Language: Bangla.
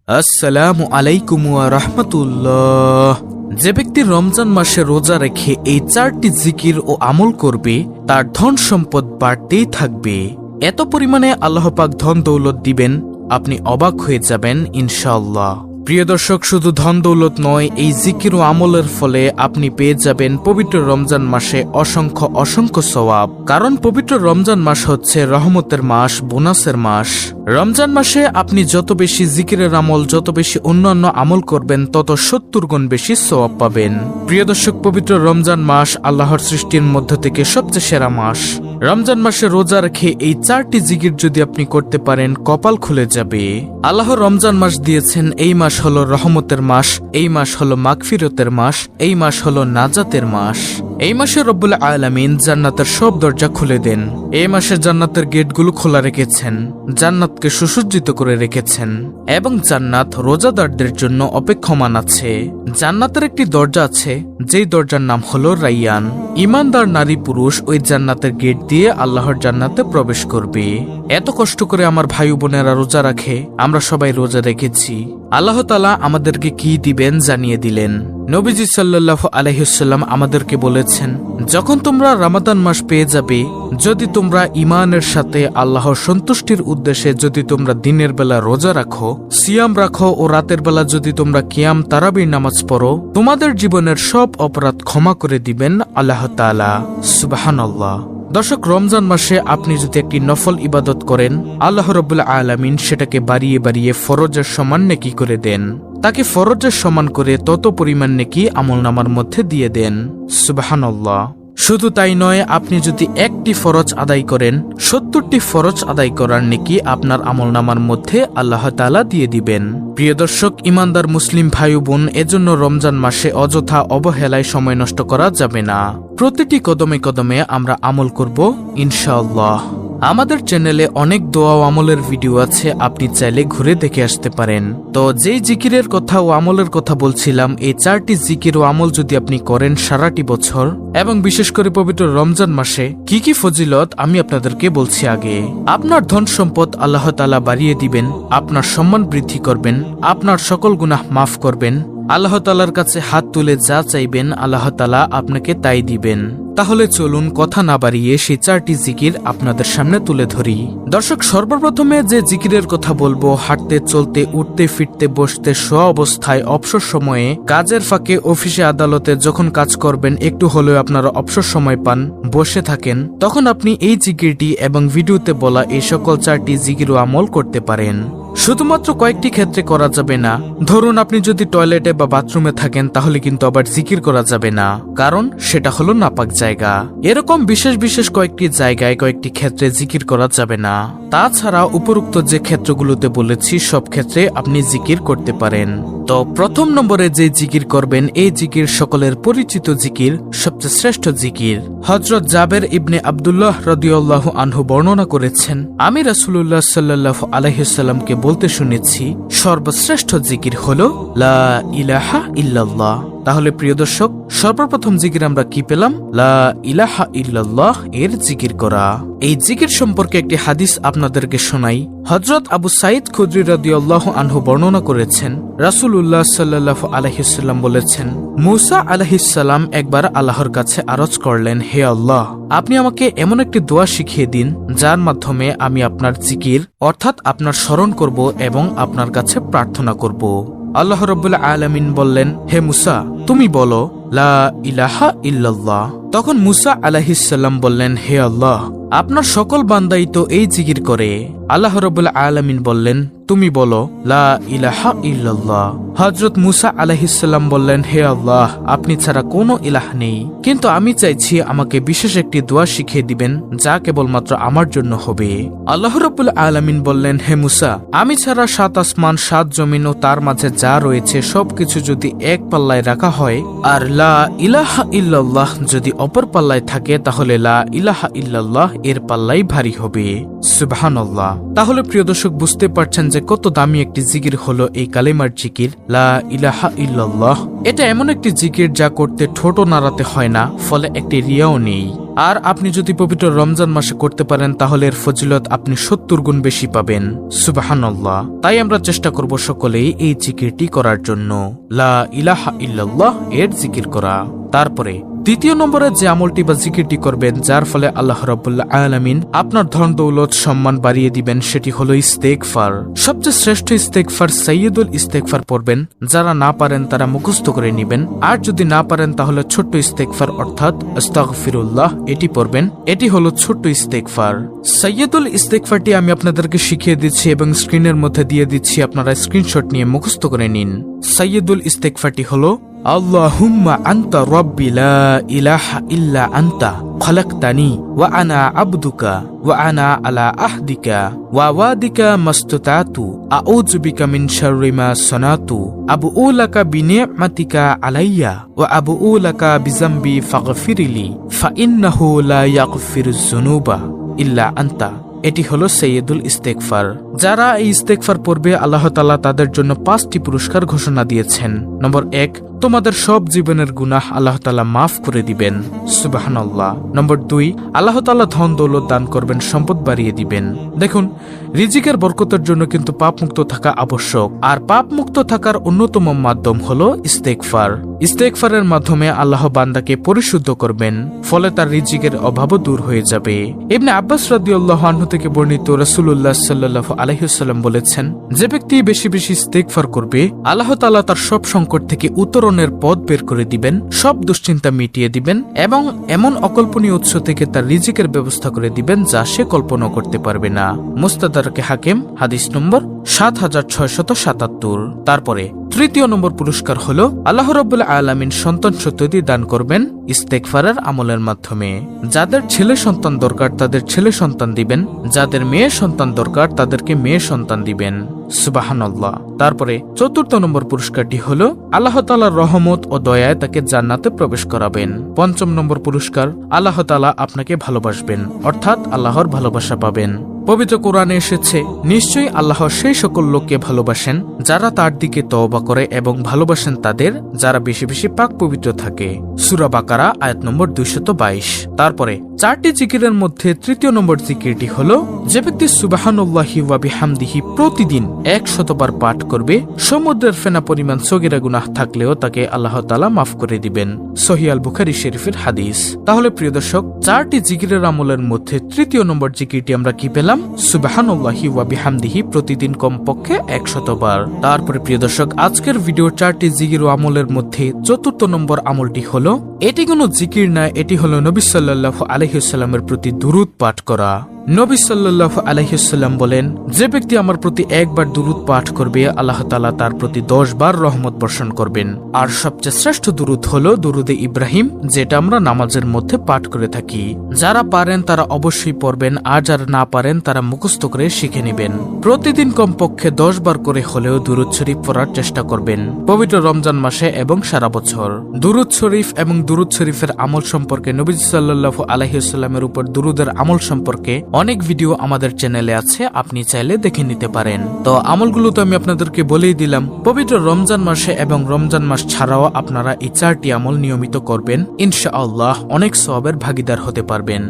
আসসালামু আলাইকুম ওয়া রাহমাতুল্লাহ। যে ব্যক্তি রমজান মাসে রোজা রেখে এই 4টি জিকির ও আমল করবে তার ধন সম্পদ বাড়তেই থাকবে। এত পরিমাণে আল্লাহ পাক ধন দৌলত দিবেন, আপনি অবাক হয়ে যাবেন ইনশাআল্লাহ। প্রিয় দর্শক, শুধু ধন দৌলত নয়, এই জিকির ও আমলের ফলে আপনি পেয়ে যাবেন পবিত্র রমজান মাসে অসংখ্য অসংখ্য সওয়াব। কারণ পবিত্র রমজান মাস হচ্ছে রহমতের মাস, বোনাসের মাস। রমজান মাসে আপনি যত বেশি জিকিরের আমল, যত বেশি অন্যান্য আমল করবেন, তত 70 গুণ বেশি সওয়াব পাবেন। প্রিয় দর্শক, পবিত্র রমজান মাস আল্লাহর সৃষ্টির মধ্য থেকে সবচেয়ে সেরা মাস। রমজান মাসে রোজা রেখে এই 4টি জিকির যদি আপনি করতে পারেন, কপাল খুলে যাবে। আল্লাহ রমজান মাস দিয়েছেন, এই মাস হলো রহমতের মাস, এই মাস হলো মাগফিরতের মাস, এই মাস হলো নাজাতের মাস। এই মাসে রব্বুল আলামিন জান্নাতের সব দরজা খুলে দেন। এই মাসে জান্নাতের গেটগুলো খোলা রেখেছেন, জান্নাতকে সুসজ্জিত করে রেখেছেন এবং জান্নাত রোজাদারদের জন্য অপেক্ষমান আছে। জান্নাতের একটি দরজা আছে, যেই দরজার নাম হলো রাইয়ান। ইমানদার নারী পুরুষ ওই জান্নাতের গেট দিয়ে আল্লাহর জান্নাতে প্রবেশ করবে। এত কষ্ট করে আমার ভাই বোনেরা রোজা রাখে, আমরা সবাই রোজা রেখেছি। আল্লাহ তাআলা আমাদেরকে কি দিবেন জানিয়ে দিলেন। নবীজি সাল্লাল্লাহু আলাইহি ওয়াসাল্লাম আমাদেরকে বলেছেন, যখন তোমরা রমাদান মাস পেয়ে যাবে, যদি তোমরা ঈমানের সাথে আল্লাহর সন্তুষ্টির উদ্দেশ্যে যদি তোমরা দিনের বেলা রোজা রাখো, সিয়াম রাখো ও রাতের বেলা যদি তোমরা কিয়াম তারাবির নামাজ পড়ো, তোমাদের জীবনের সব অপরাধ ক্ষমা করে দিবেন আল্লাহ তাআলা। সুবহানাল্লাহ। দর্শক, রমজান মাসে আপনি যদি একটি নফল ইবাদত করেন, আল্লাহ রাব্বুল আলামিন সেটাকে বাড়িয়ে বাড়িয়ে ফরজের সমান নেকি করে দেন। তাকে ফরজের সমান করে তত পরিমাণ নেকি আমলনামার মধ্যে দিয়ে দেন। সুবহানাল্লাহ। শুধু তাই নয়, আপনি যদি একটি ফরজ আদায় করেন, 70টি ফরজ আদায় করার নেকি আপনার আমলনামার মধ্যে আল্লাহ তাআলা দিয়ে দিবেন। প্রিয় দর্শক, ইমানদার মুসলিম ভাই বোন, এজন্য রমজান মাসে অযথা অবহেলায় সময় নষ্ট করা যাবে না। প্রতিটি কদমে কদমে আমরা আমল করব ইনশাআল্লাহ। আমাদের চ্যানেলে অনেক দোয়া ও আমলের ভিডিও আছে, আপনি চাইলে ঘুরে দেখে আসতে পারেন। তো যেই জিকিরের কথা ও আমলের কথা বলছিলাম, এই 4টি জিকির ও আমল যদি আপনি করেন সারাটি বছর এবং বিশেষ করে পবিত্র রমজান মাসে, কি কি ফজিলত আমি আপনাদেরকে বলছি আগে। আপনার ধন সম্পদ আল্লাহ তাআলা বাড়িয়ে দিবেন, আপনার সম্মান বৃদ্ধি করবেন, আপনার সকল গুনাহ মাফ করবেন। আল্লাহ তাআলার কাছে হাত তুলে যা চাইবেন, আল্লাহ তাআলা আপনাকে তাই দিবেন। তাহলে চলুন কথা না বাড়িয়ে সেই 4টি জিকির আপনাদের সামনে তুলে ধরি। দর্শক, সর্বপ্রথমে যে জিকিরের কথা বলবো, হাঁটতে চলতে উঠতে ফিরতে বসতে শোয়া অবস্থায় অবসর সময়ে, কাজের ফাঁকে অফিসে আদালতে যখন কাজ করবেন, একটু হলেও আপনারা অবসর সময় পান, বসে থাকেন, তখন আপনি এই জিকিরটি এবং ভিডিওতে বলা এই সকল 4টি জিকির ও আমল করতে পারেন। শুধুমাত্র কয়েকটি ক্ষেত্রে করা যাবে না। ধরুন আপনি যদি টয়লেটে বা বাথরুমে থাকেন, তাহলে কিন্তু আবার জিকির করা যাবে না, কারণ সেটা হলো নাপাক জায়গা। এরকম বিশেষ বিশেষ কয়েকটি জায়গায় কয়েকটি ক্ষেত্রে জিকির করা যাবে না। তাছাড়া উপরোক্ত যে ক্ষেত্রগুলোতে বলেছি, সব ক্ষেত্রে আপনি জিকির করতে পারেন। তো প্রথম নম্বরে যে জিকির করবেন, এই জিকির সকলের পরিচিত জিকির, সবচেয়ে শ্রেষ্ঠ জিকির। হযরত জাবের ইবনে আব্দুল্লাহ রাদিয়াল্লাহু আনহু বর্ণনা করেছেন, আমি রাসূলুল্লাহ সাল্লাল্লাহু আলাইহি ওয়াসাল্লামকে বলতে শুনেছি, সর্বশ্রেষ্ঠ জিকির হলো লা ইলাহা ইল্লাল্লাহ। তাহলে প্রিয় দর্শক, সর্বপ্রথম জিকির আমরা কি পেলাম? লা ইলাহা ইল্লাল্লাহ এর জিকির করা। এই জিকির সম্পর্কে একটি হাদিস আপনাদেরকে শোনাই। হযরত আবু সাঈদ খুদরি রাদিয়াল্লাহু আনহু বর্ণনা করেছেন, রাসূলুল্লাহ সাল্লাল্লাহু আলাইহি ওয়াসাল্লাম বলেছেন, মূসা আলাইহিস সালাম একবার আল্লাহর কাছে আরজ করলেন, হে আল্লাহ, আপনি আমাকে এমন একটি দোয়া শিখিয়ে দিন, যার মাধ্যমে আমি আপনার জিকির অর্থাৎ আপনার স্মরণ করব এবং আপনার কাছে প্রার্থনা করব। আল্লাহ রাব্বুল আলামিন বললেন, হে মূসা, তুমি বলো লা ইলাহা ইল্লাল্লাহ। তখন মূসা আলাইহিস সালাম বললেন, হে আল্লাহ, আপনার সকল বান্দাই তো এই জিকির করে। আল্লাহ রাব্বুল আলামিন বললেন, তুমি বলো লা ইলাহা ইল্লাল্লাহ। হযরত মূসা আলাইহিস সালাম বললেন, হে আল্লাহ, আপনি ছাড়া কোনো ইলাহ নেই, কিন্তু আমি চাইছি আমাকে বিশেষ একটি দোয়া শিখিয়ে দিবেন, যা কেবলমাত্র আমার জন্য হবে। আল্লাহ রাব্বুল আলামিন বললেন, হে মূসা, আমি ছাড়া 7 আসমান 7 জমিন ও তার মাঝে যা রয়েছে সবকিছু যদি এক পাল্লায় রাখা হয়, আর লা ইলাহা ইল্লাল্লাহ যদি অপর পাল্লায় থাকে, তাহলে লা ইলাহা ইল্লাল্লাহ এর পাল্লাই ভারী হবে। সুবহানাল্লাহ। তাহলে প্রিয় দর্শক, বুঝতে পারছেন যে কত দামি একটি জিকির হলো এই কালেমার জিকির লা ইলাহা ইল্লাল্লাহ। এটা এমন একটি জিকির যা করতে ঠোঁটও নাড়াতে হয় না, ফলে একটি রিয়াও নেই। আর আপনি যদি পবিত্র রমজান মাসে করতে পারেন তাহলে এর ফজিলত আপনি 70 গুণ বেশি পাবেন। সুবহানাল্লাহ। তাই আমরা চেষ্টা করব সকলেই এই জিকিরটি করার জন্য, লা ইলাহা ইল্লাল্লাহ এর জিকির করা। তারপরে দ্বিতীয় নম্বরে যে আমলটি বা জিকিরটি করবেন যার ফলে আল্লাহ রাব্বুল আলামিন আপনার ধন দৌলত সম্মান বাড়িয়ে দিবেন, সেটি হলো ইস্তেগফার। সবচেয়ে শ্রেষ্ঠ ইস্তেগফার সাইয়্যিদুল ইস্তেগফার পড়বেন। যারা না পারেন তারা মুখস্থ করে নেবেন, আর যদি না পারেন তাহলে ছোট্ট ইস্তেগফার অর্থাৎ আস্তাগফিরুল্লাহ এটি পড়বেন। এটি হলো ছোট্ট ইস্তেগফার। সাইয়্যিদুল ইস্তেগফারটি আমি আপনাদেরকে শিখিয়ে দিচ্ছি এবং স্ক্রিনের মধ্যে দিয়ে দিচ্ছি, আপনারা স্ক্রিনশট নিয়ে মুখস্থ করে নিন। সাইয়্যিদুল ইস্তেগফারটি হলো আল্লাহুম্মা আনতা রাব্বি লা ইলাহা ইল্লা আনতা খালাকতানি ওয়া আনা আবদুকা ওয়া আনা আলা আহদিকা ওয়া ওয়াদিকা মাস্তাতাতু আউযু বিকা মিন শাররি মা সানাতু আবুউ লাকা বিনি'মাতিকা আলাইয়া ওয়া আবুউ লাকা বিযামবি ফাগফিরলি ফা ইন্নাহু লা ইয়াগফিরুয যুনুবা ইল্লা আনতা। এটি হলো সাইয়্যিদুল ইস্তেগফার। যারা এই ইস্তেগফার পড়বে আল্লাহ তাআলা তাদের জন্য 5টি পুরস্কার ঘোষণা দিয়েছেন। নম্বর 1, তোমাদের সব জীবনের গুনাহ আল্লাহ তাআলা মাফ করে দিবেন। সুবহানাল্লাহ। নম্বর 2, আল্লাহ তাআলা ধন দৌলত দান করবেন, সম্পদ বাড়িয়ে দিবেন। দেখুন, রিজিকের বরকতের জন্য কিন্তু পাপ মুক্ত থাকা আবশ্যক, আর পাপ মুক্ত থাকার অন্যতম মাধ্যম হলো ইস্তেগফার। ইস্তেগফারের মাধ্যমে আল্লাহ বান্দাকে পরিশুদ্ধ করবেন, ফলে তার রিজিকের অভাবও দূর হয়ে যাবে। ইবনে আব্বাস রাদিয়াল্লাহু আনহু থেকে বর্ণিত, রাসূলুল্লাহ সাল্লাল্লাহু আলাইহি ওয়াসাল্লাম বলেছেন, যে ব্যক্তি বেশি বেশি ইস্তেগফার করবে আল্লাহ তাআলা তার সব সংকট থেকে উত্তরণের পথ বের করে দিবেন, সব দুশ্চিন্তা মিটিয়ে দিবেন এবং এমন অকল্পনীয় উৎস থেকে তার রিজিকের ব্যবস্থা করে দিবেন যা সে কল্পনা করতে পারবে না। মুস্তাদরাকে হাকিম, হাদিস নম্বর 7677। তারপরে তৃতীয় নম্বর পুরস্কার হলো আল্লাহ রাব্বুল আলামিন সন্তান সন্ততি দান করবেন ইস্তেগফারের আমলের মাধ্যমে। যাদের ছেলে সন্তান দরকার তাদের ছেলে সন্তান দিবেন, যাদের মেয়ে সন্তান দরকার তাদেরকে মেয়ে সন্তান দিবেন। সুবহানাল্লাহ। তারপরে চতুর্থ নম্বর পুরস্কারটি হলো আল্লাহ তাআলার রহমত ও দয়ায় তাকে জান্নাতে প্রবেশ করাবেন। পঞ্চম নম্বর পুরস্কার, আল্লাহ তাআলা আপনাকে ভালোবাসবেন, অর্থাৎ আল্লাহর ভালোবাসা পাবেন। পবিত্র কোরআনে এসেছে, নিশ্চয়ই আল্লাহ সেই সকল লোককে ভালোবাসেন যারা তার দিকে তওবা করে এবং ভালোবাসেন তাদের যারা বেশি বেশি পাক পবিত্র থাকে। সূরা বাকারা আয়াত নম্বর 222। তারপরে 4টি জিকিরের মধ্যে তৃতীয় নম্বর জিকিরটি হলো, যে ব্যক্তি সুবহানাল্লাহি ওয়া বিহামদিহি প্রতিদিন 100 বার পাঠ করবে, সমুদ্রের ফেনা পরিমাণ সগীরা গুনাহ থাকলেও তাকে আল্লাহ তাআলা মাফ করে দিবেন। সহিহ আল বুখারী শরীফের হাদিস। তাহলে প্রিয় দর্শক, 4টি জিকিরের আমলের মধ্যে তৃতীয় নম্বর জিকিরটি আমরা কি পেলাম? সুবহানাল্লাহি ওয়া বিহামদিহি প্রতিদিন কমপক্ষে 100 বার। তারপরে প্রিয় দর্শক, আজকের ভিডিও 4টি জিকির ও আমলের মধ্যে চতুর্থ নম্বর আমলটি হলো, এটি কোনো জিকির না, এটি হলো নবী সাল্লাল্লাহু আলাইহি ওয়াসাল্লামের প্রতি দুরূদ পাঠ করা। নবী সাল্লাল্লাহু আলাইহি ওয়াসাল্লাম বলেন, যে ব্যক্তি আমার প্রতি একবার দুরূদ পাঠ করবে আল্লাহ তাআলা তার প্রতি 10 বার রহমত বর্ষণ করবেন। আর সবচেয়ে শ্রেষ্ঠ দুরূদ হলো দুরূদে ইব্রাহিম, যেটা আমরা নামাজের মধ্যে পাঠ করে থাকি। যারা পারেন তারা অবশ্যই পড়বেন, আর যারা না পারেন তারা মুখস্থ করে শিখে নেবেন। প্রতিদিন কমপক্ষে 10 বার করে হলেও দুরূদ শরীফ পড়ার চেষ্টা করবেন পবিত্র রমজান মাসে এবং সারা বছর। দুরূদ শরীফ এবং দুরূদ শরীফের আমল সম্পর্কে, নবী সাল্লাল্লাহু আলাইহি ওয়াসাল্লামের উপর দুরূদের আমল সম্পর্কে অনেক ভিডিও আমাদের চ্যানেলে আছে, আপনি চাইলে দেখে নিতে পারেন। তো আমলগুলো তো আমি আপনাদেরকে বলেই দিলাম। পবিত্র রমজান মাসে এবং রমজান মাস ছাড়াও আপনারা এই 4টি আমল নিয়মিত করবেন, ইনশাআল্লাহ অনেক সওয়াবের ভাগীদার হতে পারবেন।